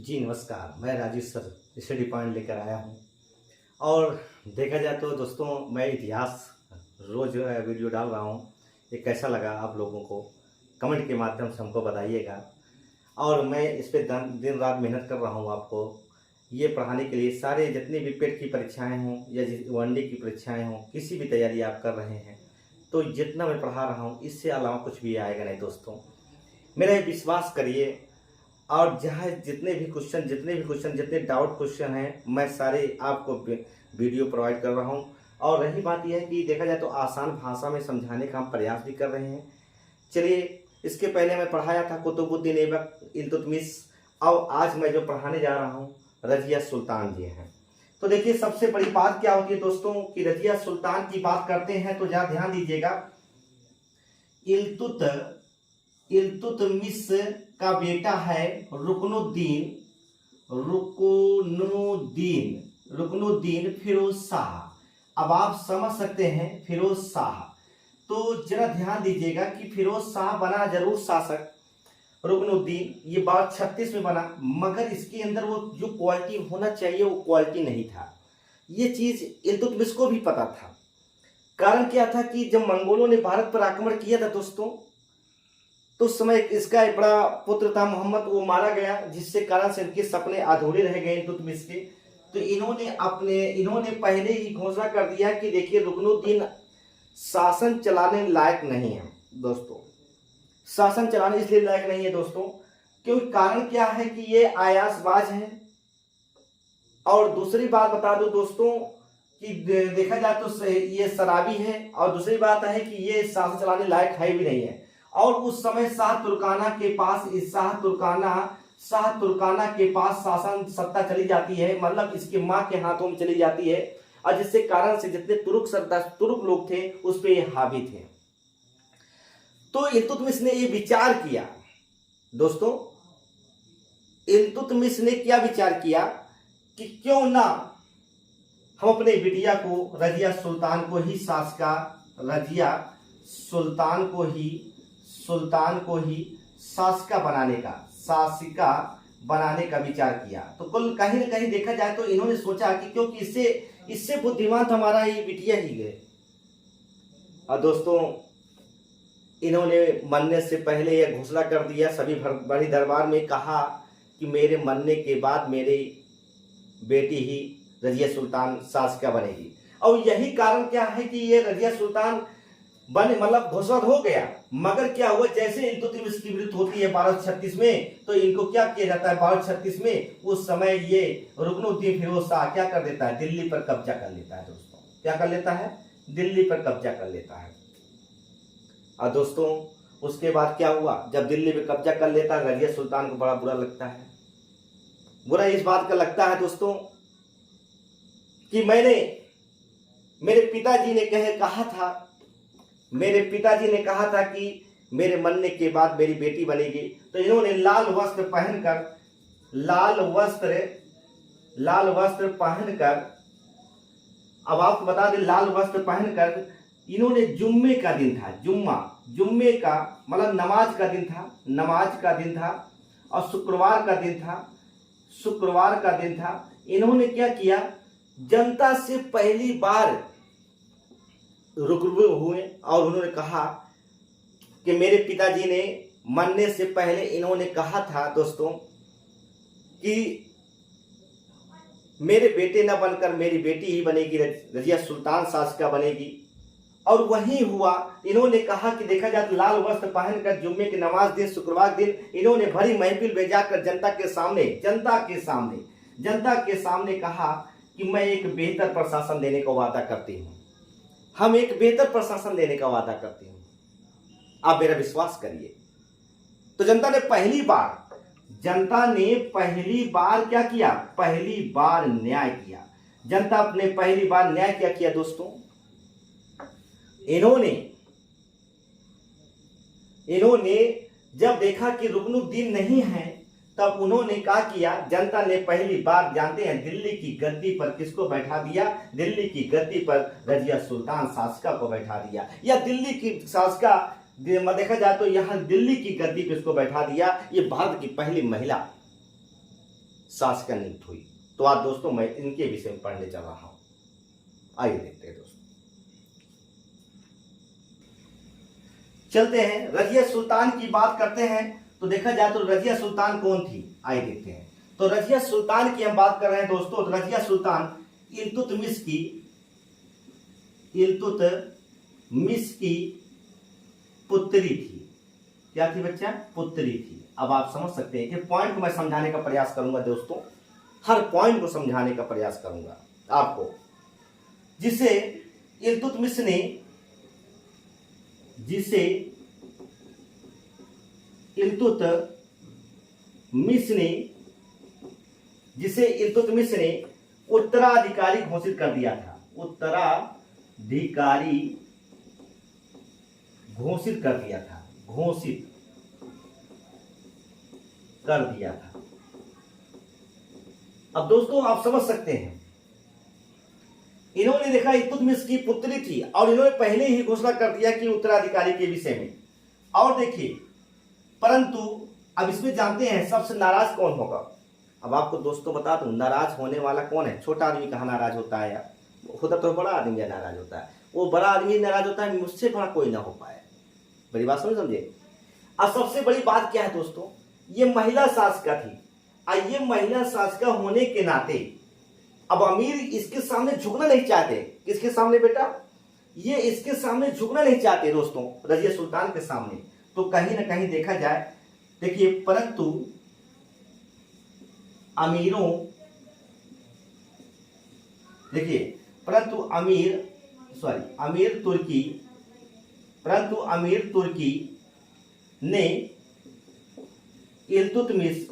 जी नमस्कार, मैं Rajiv sir study point लेकर आया हूँ। और देखा जाए तो दोस्तों, मैं इतिहास रोज़ जो है वीडियो डाल रहा हूँ। ये कैसा लगा आप लोगों को कमेंट के माध्यम से हमको बताइएगा। और मैं इस पे दिन रात मेहनत कर रहा हूँ आपको ये पढ़ाने के लिए। सारे जितनी भी पेट की परीक्षाएं हों या वनडे की परीक्षाएं हों, किसी भी तैयारी आप कर रहे हैं, तो जितना मैं पढ़ा रहा हूँ इससे अलावा कुछ भी आएगा नहीं दोस्तों। मेरा ये विश्वास करिए। और जहाँ जितने भी क्वेश्चन जितने डाउट क्वेश्चन हैं, मैं सारे आपको वीडियो प्रोवाइड कर रहा हूँ। और रही बात यह है कि देखा जाए तो आसान भाषा में समझाने का हम प्रयास भी कर रहे हैं। चलिए, इसके पहले मैं पढ़ाया था कुतुबुद्दीन ऐबक इल्तुतमिश, और आज मैं जो पढ़ाने जा रहा हूँ रजिया सुल्तान जी हैं। तो देखिए, सबसे बड़ी बात क्या होती है दोस्तों कि रजिया सुल्तान की बात करते हैं तो जरा ध्यान दीजिएगा। इल्तुतमिश का बेटा है रुकनुद्दीन फिरोज शाह। अब आप समझ सकते हैं फिरोज शाह। तो जरा ध्यान दीजिएगा कि फिरोज शाह बना जरूर शासक, रुकनुद्दीन ये 1236 में बना, मगर इसके अंदर वो जो क्वालिटी होना चाहिए वो क्वालिटी नहीं था। ये चीज इल्तुतमिश को भी पता था। कारण क्या था कि जब मंगोलों ने भारत पर आक्रमण किया था दोस्तों, तो उस समय इसका एक बड़ा पुत्र था मोहम्मद, वो मारा गया, जिससे कारण से इनके सपने अधूरे रह गए इल्तुतमिश के। तो इन्होंने पहले ही घोषणा कर दिया कि देखिए, रुकनुद्दीन शासन चलाने लायक नहीं है दोस्तों। शासन चलाने इसलिए लायक नहीं है दोस्तों क्योंकि कारण क्या है कि ये आयासबाज है। और दूसरी बात बता दो दोस्तों कि देखा जाए तो ये शराबी है। और दूसरी बात है कि ये शासन चलाने लायक है भी नहीं है। और उस समय शाह तुर्काना के पास शासन सत्ता चली जाती है, मतलब इसके माँ के हाथों में चली जाती है। और जिससे कारण से जितने तुर्क लोग थे उस पे ये हावी थे। तो इल्तुतमिश ने ये विचार किया दोस्तों, इल्तुतमिश ने क्या विचार किया कि क्यों ना हम अपने बिटिया को रजिया सुल्तान को ही शासिका बनाने का विचार किया। तो कुल कहीं ना कहीं देखा जाए तो इन्होंने सोचा कि क्योंकि इससे बुद्धिमान तो हमारा ये बिटिया ही है। और दोस्तों, इन्होंने मरने से पहले यह घोषणा कर दिया, सभी बड़ी दरबार में कहा कि मेरे मरने के बाद मेरी बेटी ही रजिया सुल्तान शासिका बनेगी। और यही कारण क्या है कि ये रजिया सुल्तान बने, मतलब घोषणा हो गया। मगर क्या हुआ, जैसे इल्तुतमिश की मृत्यु होती है 1236 में, तो इनको क्या किया जाता है 1236 में, उस समय ये रुकनुद्दीन फिरोज शाह क्या कर देता है, दिल्ली पर कब्जा कर लेता है दोस्तों। क्या कर लेता है, दिल्ली पर कब्जा कर लेता है। और दोस्तों, उसके बाद क्या हुआ, जब दिल्ली पे कब्जा कर लेता है, रजिया सुल्तान को बड़ा बुरा लगता है। बुरा इस बात का लगता है दोस्तों कि मेरे पिताजी ने कहा था कि मेरे मरने के बाद मेरी बेटी बनेगी। तो इन्होंने लाल वस्त्र पहनकर अब आपको बता दें, लाल वस्त्र पहनकर इन्होंने जुम्मे का दिन था, जुम्मे का मतलब नमाज का दिन था और शुक्रवार का दिन था। इन्होंने क्या किया, जनता से पहली बार रूबरू हुए और उन्होंने कहा कि मेरे पिताजी ने मरने से पहले इन्होंने कहा था दोस्तों कि मेरे बेटे न बनकर मेरी बेटी ही बनेगी, रजिया सुल्तान शासिका बनेगी। और वही हुआ। इन्होंने कहा कि देखा जाए तो लाल वस्त्र पहनकर जुम्मे की नमाज दिन, शुक्रवार दिन इन्होंने भरी महफिल में जाकर जनता के सामने कहा कि मैं एक बेहतर प्रशासन देने का वादा करती हूँ, हम एक बेहतर प्रशासन देने का वादा करते हैं, आप मेरा विश्वास करिए। तो जनता ने पहली बार क्या किया, पहली बार न्याय किया। जनता अपने पहली बार न्याय क्या किया दोस्तों, इन्होंने जब देखा कि रुकनुद्दीन नहीं है, तब उन्होंने क्या किया, जनता ने पहली बार जानते हैं दिल्ली की गद्दी पर किसको बैठा दिया, दिल्ली की गद्दी पर रजिया सुल्तान शासिका को बैठा दिया। या दिल्ली की शासिका देखा जाए तो यहाँ दिल्ली की गद्दी पे इसको बैठा दिया। ये भारत की पहली महिला शासिका नियुक्त हुई। तो आज दोस्तों मैं इनके विषय में पढ़ने चल रहा हूं। आइए देखते हैं दोस्तों। चलते हैं रजिया सुल्तान की बात करते हैं। तो देखा जाए तो रजिया सुल्तान कौन थी, आइए देखते हैं। तो रजिया सुल्तान की हम बात कर रहे हैं दोस्तों। तो रजिया सुल्तान इल्तुतमिश की पुत्री थी। क्या थी बच्चा? पुत्री थी। अब आप समझ सकते हैं कि पॉइंट को मैं समझाने का प्रयास करूंगा दोस्तों, हर पॉइंट को समझाने का प्रयास करूंगा आपको। जिसे इल्तुतमिश ने उत्तराधिकारी घोषित कर दिया था। उत्तराधिकारी घोषित कर दिया था। अब दोस्तों आप समझ सकते हैं, इन्होंने देखा इल्तुतमिश की पुत्री थी और इन्होंने पहले ही घोषणा कर दिया कि उत्तराधिकारी के विषय में। और देखिए, परंतु अब इसमें जानते हैं सबसे नाराज कौन होगा। अब आपको दोस्तों बता दूं, नाराज होने वाला कौन है? छोटा आदमी कहाँ नाराज होता है यार, खुदा तो बड़ा आदमी नाराज होता है। वो बड़ा आदमी नाराज होता है, मुझसे बड़ा कोई ना हो पाए। बड़ी बात समझे। अब सबसे बड़ी बात क्या है दोस्तों, ये महिला शासिका थी। ये महिला शासिका होने के नाते अब अमीर इसके सामने झुकना नहीं चाहते। किसके सामने बेटा? ये इसके सामने झुकना नहीं चाहते दोस्तों, रजिया सुल्तान के सामने। तो कहीं ना कहीं देखा जाए, देखिए, परंतु अमीर तुर्की ने इल्तुतमिश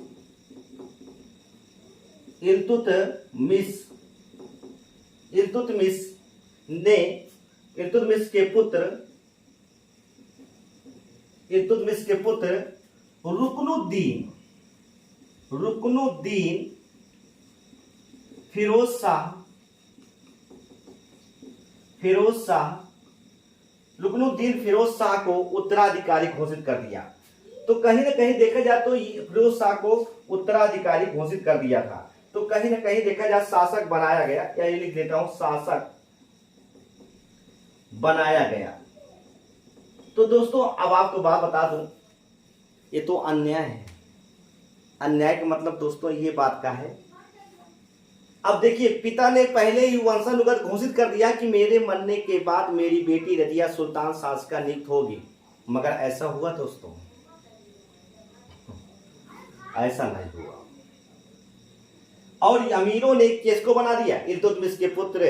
के पुत्र रुकनुद्दीन फिरोज शाह को उत्तराधिकारी घोषित कर दिया। तो कहीं ना कहीं देखा जाए तो फिरोज शाह को उत्तराधिकारी घोषित कर दिया था। तो कहीं ना कहीं देखा जाए शासक बनाया गया, या ये लिख देता हूं, शासक बनाया गया। तो दोस्तों अब आपको बात बता दूं, ये तो अन्याय है। अन्याय का मतलब दोस्तों ये बात का है। अब देखिए, पिता ने पहले ही वंशानुगत घोषित कर दिया कि मेरे मरने के बाद मेरी बेटी रजिया सुल्तान शासिका नियुक्त होगी, मगर ऐसा हुआ दोस्तों? ऐसा नहीं हुआ। और अमीरों ने केस को बना दिया इल्तुतमिश के पुत्र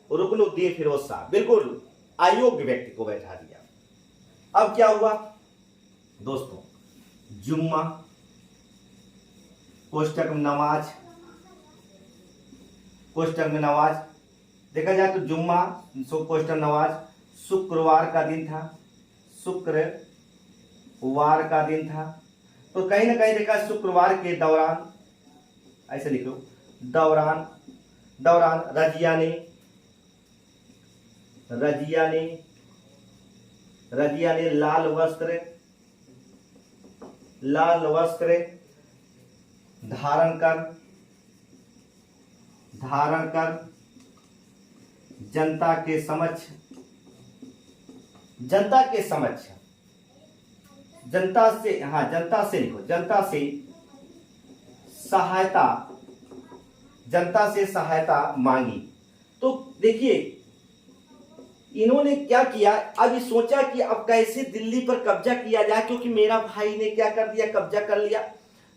रुकनुद्दीन फिरोज शाह, बिल्कुल अयोग्य व्यक्ति को बैठा दिया। अब क्या हुआ दोस्तों? जुम्मा, कोष्टक में नमाज देखा जाए तो जुम्मा, कोष्टक नमाज शुक्रवार का दिन था। तो कहीं ना कहीं देखा शुक्रवार के दौरान, ऐसे लिखो, दौरान रजिया ने लाल वस्त्र धारण कर जनता के समक्ष जनता से सहायता मांगी। तो देखिए इन्होंने क्या किया, अब सोचा कि अब कैसे दिल्ली पर कब्जा किया जाए, क्योंकि मेरा भाई ने क्या कर दिया, कब्जा कर लिया।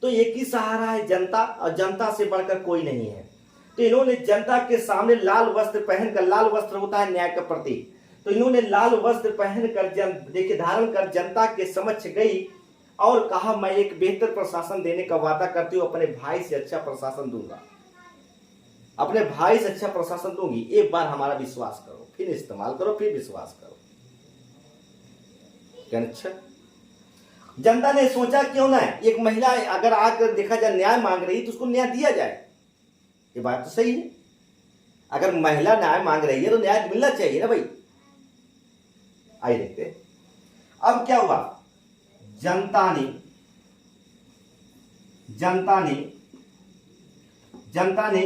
तो एक ही सहारा है जनता, और जनता से बढ़कर कोई नहीं है। तो इन्होंने जनता के सामने लाल वस्त्र पहनकर, लाल वस्त्र होता है न्याय का प्रतीक, तो इन्होंने लाल वस्त्र पहनकर देखिए धारण कर जनता के समक्ष गई और कहा, मैं एक बेहतर प्रशासन देने का वादा करती हूँ, अपने भाई से अच्छा प्रशासन दूंगा, अपने भाई से अच्छा प्रशासन दूंगी। एक बार हमारा विश्वास करो, फिर इस्तेमाल करो, फिर विश्वास करो। क्या अच्छा? जनता ने सोचा क्यों ना एक महिला अगर आकर देखा जाए न्याय मांग रही तो उसको न्याय दिया जाए। ये बात तो सही है, अगर महिला न्याय मांग रही है तो न्याय मिलना चाहिए ना भाई। आइए देखते हैं अब क्या हुआ। जनता ने जनता ने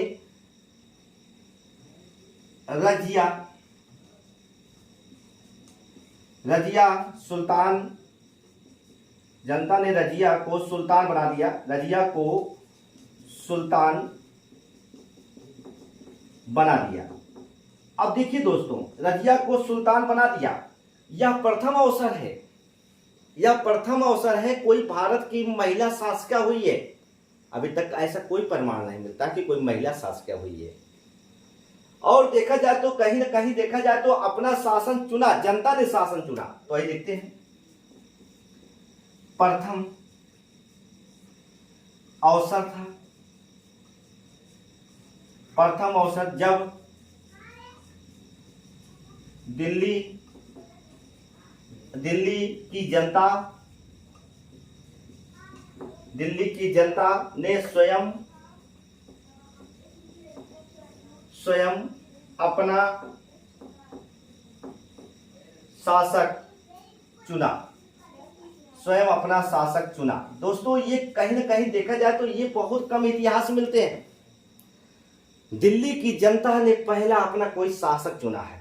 जनता ने रजिया को सुल्तान बना दिया, रजिया को सुल्तान बना दिया। अब देखिए दोस्तों, रजिया को सुल्तान बना दिया, यह प्रथम अवसर है, यह प्रथम अवसर है कोई भारत की महिला शासिका हुई है। अभी तक ऐसा कोई प्रमाण नहीं मिलता कि कोई महिला शासिका हुई है। और देखा जाए तो कहीं ना कहीं देखा जाए तो अपना शासन चुना, जनता ने शासन चुना। तो आइए देखते हैं, प्रथम अवसर था, प्रथम अवसर जब दिल्ली की जनता ने स्वयं अपना शासक चुना, स्वयं अपना शासक चुना। दोस्तों ये कहीं ना कहीं देखा जाए तो ये बहुत कम इतिहास मिलते हैं। दिल्ली की जनता ने पहला अपना कोई शासक चुना है।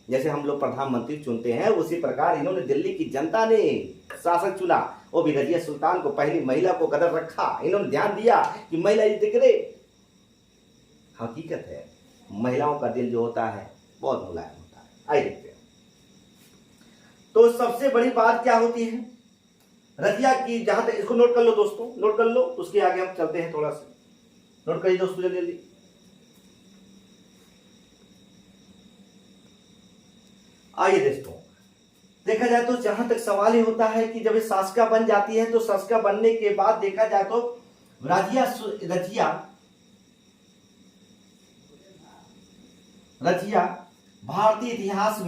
जैसे हम लोग प्रधानमंत्री चुनते हैं, उसी प्रकार इन्होंने दिल्ली की जनता ने शासक चुना, वो भी रजिया सुल्तान को, पहली महिला को कदर रखा। इन्होंने ध्यान दिया कि महिला ये दिख रहे। हकीकत है महिलाओं का दिल जो होता है बहुत मुलायम होता है। आइए देखते हैं। तो सबसे बड़ी बात क्या होती है रजिया की, जहां तक इसको नोट कर लो दोस्तों, नोट कर लो, उसके आगे हम चलते हैं। थोड़ा सा नोट करिए दोस्तों जल्दी जल्दी। आइए दोस्तों, देखा जाए तो जहां तक सवाल ही होता है कि जब ये शासिका बन जाती है तो शासिका बनने के बाद देखा जाए तो रजिया भारतीय इतिहास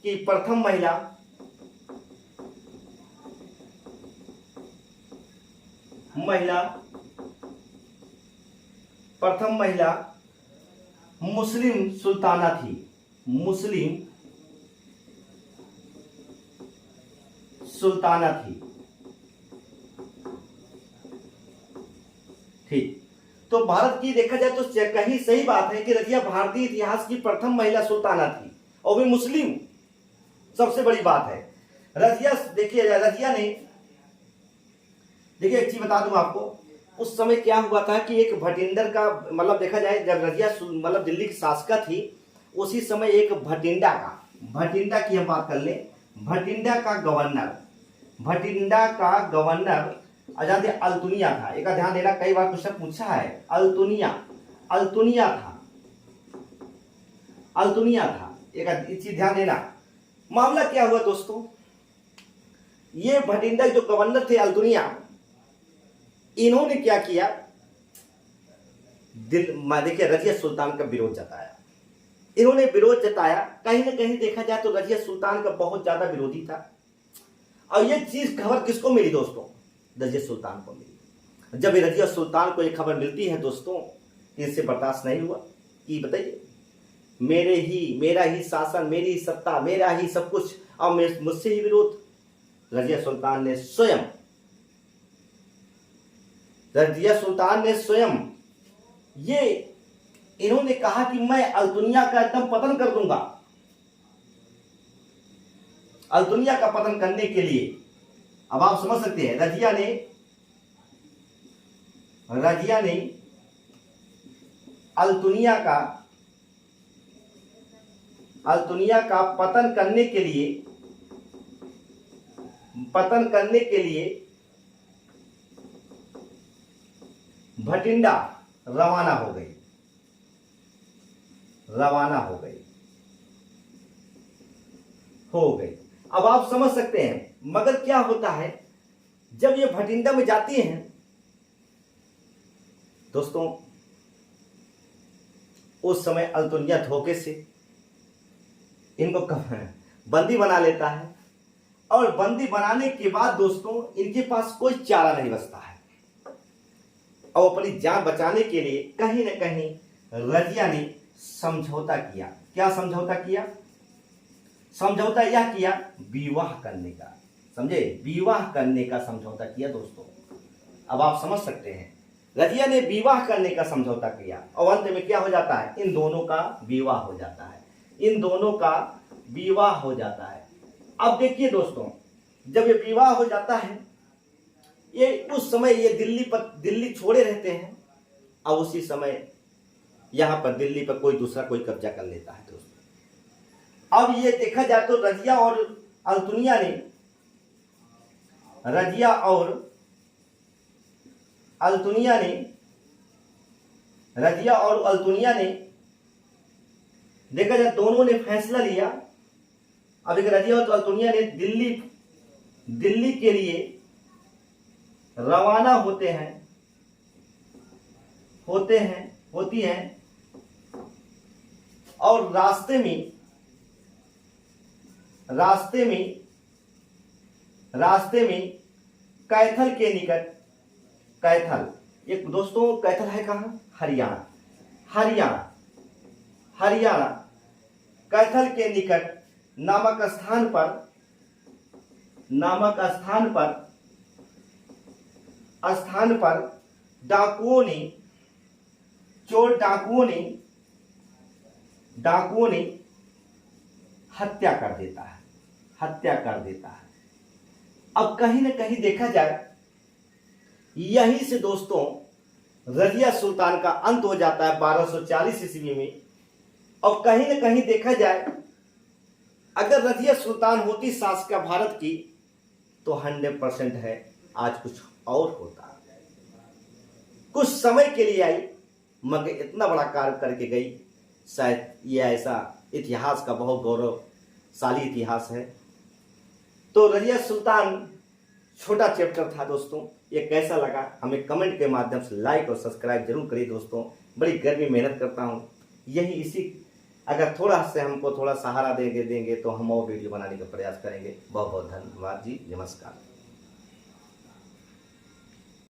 की प्रथम महिला मुस्लिम सुल्ताना थी। ठीक, तो भारत की देखा जाए तो कहीं सही बात है कि रजिया भारतीय इतिहास की प्रथम महिला सुल्ताना थी, और भी मुस्लिम। सबसे बड़ी बात है रजिया, देखिए रजिया ने, देखिए एक चीज बता दूं आपको, उस समय क्या हुआ था कि एक भटिंडर का, मतलब देखा जाए जब रजिया मतलब दिल्ली की शासिका थी, उसी समय एक भटिंडा की हम बात कर लें, भटिंडा का गवर्नर आजादी अल्तुनिया था। एक ध्यान देना, कई बार क्वेश्चन पूछा है, अल्तुनिया था। एक चीज ध्यान देना। मामला क्या हुआ दोस्तों, ये भटिंडा जो गवर्नर थे अल्तुनिया, इन्होंने क्या किया, देखिए रजिया सुल्तान का विरोध जताया। इन्होंने विरोध जताया, कहीं ना कहीं देखा जाए तो रजिया सुल्तान का बहुत ज्यादा विरोधी था। और ये चीज खबर किसको मिली दोस्तों, रजिया सुल्तान को मिली। जब रजिया सुल्तान को एक खबर मिलती है दोस्तों, इससे बर्दाश्त नहीं हुआ कि बताइए मेरा ही शासन, मेरी ही सत्ता, मेरा ही सब कुछ, और मुझसे ही विरोध। रजिया सुल्तान ने स्वयं ये इन्होंने कहा कि मैं अल्तुनिया का एकदम पतन कर दूंगा। अल्तुनिया का पतन करने के लिए, अब आप समझ सकते हैं, रजिया ने अल्तुनिया का पतन करने के लिए भटिंडा रवाना हो गई। अब आप समझ सकते हैं, मगर क्या होता है जब ये भटिंडा में जाती हैं दोस्तों, उस समय अल्तुनिया धोखे से इनको बंदी बना लेता है, और बंदी बनाने के बाद दोस्तों इनके पास कोई चारा नहीं बचता है, और अपनी जान बचाने के लिए कहीं ना कहीं रजिया ने समझौता किया। क्या समझौता किया? समझौता यह किया विवाह करने का, समझे, विवाह करने का समझौता किया दोस्तों। अब आप समझ सकते हैं, रजिया ने विवाह करने का समझौता किया और अंत में क्या हो जाता है, इन दोनों का विवाह हो जाता है, इन दोनों का विवाह हो जाता है। अब देखिए दोस्तों, जब ये विवाह हो जाता है, ये उस समय ये दिल्ली छोड़े रहते हैं, और उसी समय यहां पर दिल्ली पर कोई दूसरा कोई कब्जा कर लेता है दोस्तों। अब ये देखा जाए तो रजिया और अल्तुनिया ने देखा जाए दोनों ने फैसला लिया। अब एक रजिया और अल्तुनिया ने दिल्ली के लिए रवाना होती हैं और रास्ते में कैथल के निकट, कैथल एक दोस्तों, कैथल है कहाँ, हरियाणा कैथल के निकट नामक स्थान पर डाकुओं ने हत्या कर देता है। अब कहीं न कहीं देखा जाए, यहीं से दोस्तों रजिया सुल्तान का अंत हो जाता है 1240 ईस्वी में। और कहीं न कहीं देखा जाए, अगर रजिया सुल्तान होती शासिका भारत की, तो 100% है आज कुछ और होता। कुछ समय के लिए आई, मगर इतना बड़ा कार्य करके गई। शायद यह ऐसा इतिहास का बहुत गौरवशाली इतिहास है। तो रजिया सुल्तान छोटा चैप्टर था दोस्तों। ये कैसा लगा हमें कमेंट के माध्यम से लाइक और सब्सक्राइब जरूर करिए दोस्तों। बड़ी गर्मी मेहनत करता हूँ, यही इसी अगर थोड़ा से हमको थोड़ा सहारा देंगे तो हम और वीडियो बनाने का प्रयास करेंगे। बहुत बहुत धन्यवाद जी, नमस्कार।